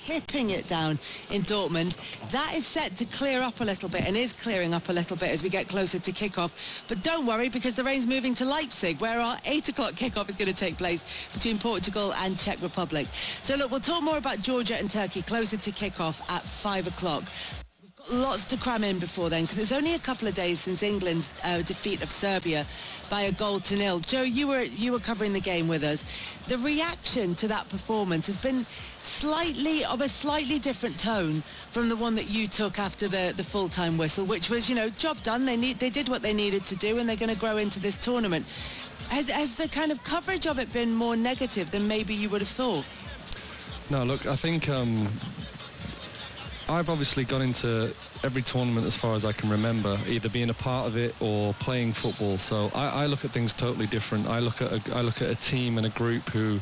clipping it down in Dortmund. That is set to clear up a little bit, and is clearing up a little bit as we get closer to kickoff. But don't worry, because the rain's moving to Leipzig, where our 8 o'clock kickoff is going to take place between Portugal and Czech Republic. So look, we'll talk more about Georgia and Turkey closer to kickoff at 5 o'clock. Lots to cram in before then, because it's only a couple of days since England's defeat of Serbia by a 0-0. Joe, you were covering the game with us. The reaction to that performance has been of a slightly different tone from the one that you took after the full-time whistle, which was, you know, job done. They did what they needed to do, and they're going to grow into this tournament. Has the kind of coverage of it been more negative than maybe you would have thought? No, look, I think I've obviously gone into every tournament as far as I can remember, either being a part of it or playing football. So I look at things totally different. I look at a team and a group who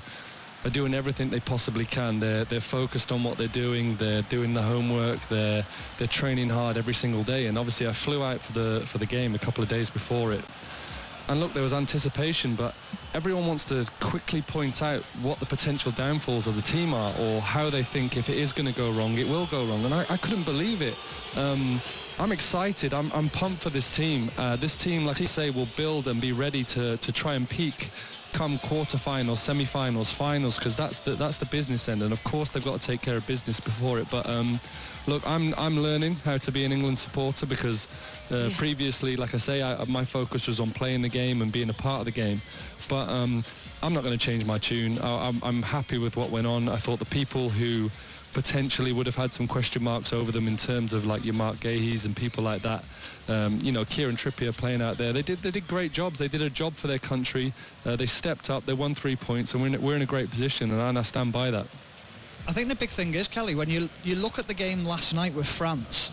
are doing everything they possibly can. They're focused on what they're doing. They're doing the homework. They're training hard every single day. And obviously, I flew out for the game a couple of days before it. And look, there was anticipation, but everyone wants to quickly point out what the potential downfalls of the team are, or how they think if it is going to go wrong, it will go wrong. And I couldn't believe it. I'm excited. I'm pumped for this team. This team, like you say, will build and be ready to try and peak come quarterfinals, semi-finals, finals, because that's the business end, and of course they've got to take care of business before it. But look, I'm learning how to be an England supporter, because previously, like I say, my focus was on playing the game and being a part of the game. But I'm not going to change my tune. I'm happy with what went on. I thought the people who potentially would have had some question marks over them in terms of like your Mark Gahey's and people like that, you know, Kieran Trippier playing out there, they did great jobs. They did a job for their country. They stepped up, they won 3 points, and we're in a great position, and I stand by that. I think the big thing is, Kelly, when you look at the game last night with France,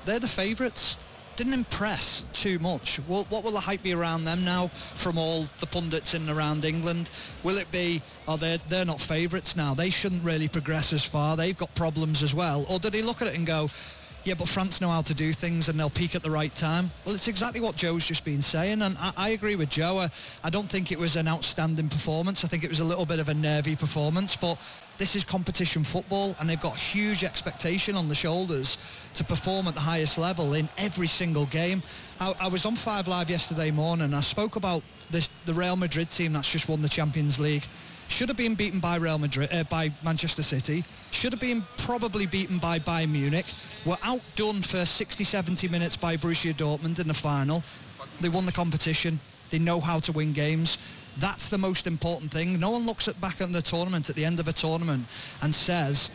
they're the favourites. Didn't impress too much. What will the hype be around them now from all the pundits in and around England? Will it be, oh, they're not favourites now, they shouldn't really progress as far, they've got problems as well? Or did he look at it and go, yeah, but France know how to do things and they'll peak at the right time? Well, it's exactly what Joe's just been saying, and I agree with Joe. I don't think it was an outstanding performance. I think it was a little bit of a nervy performance, but this is competition football, and they've got huge expectation on the shoulders to perform at the highest level in every single game. I was on 5 Live yesterday morning, and I spoke about the Real Madrid team that's just won the Champions League. Should have been beaten by by Manchester City. Should have been probably beaten by Bayern Munich. Were outdone for 60-70 minutes by Borussia Dortmund in the final. They won the competition. They know how to win games. That's the most important thing. No one looks back at the tournament at the end of a tournament and says,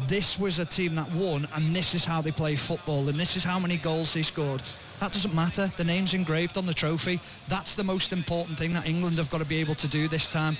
this was a team that won, and this is how they play football, and this is how many goals they scored. That doesn't matter. The name's engraved on the trophy. That's the most important thing that England have got to be able to do this time.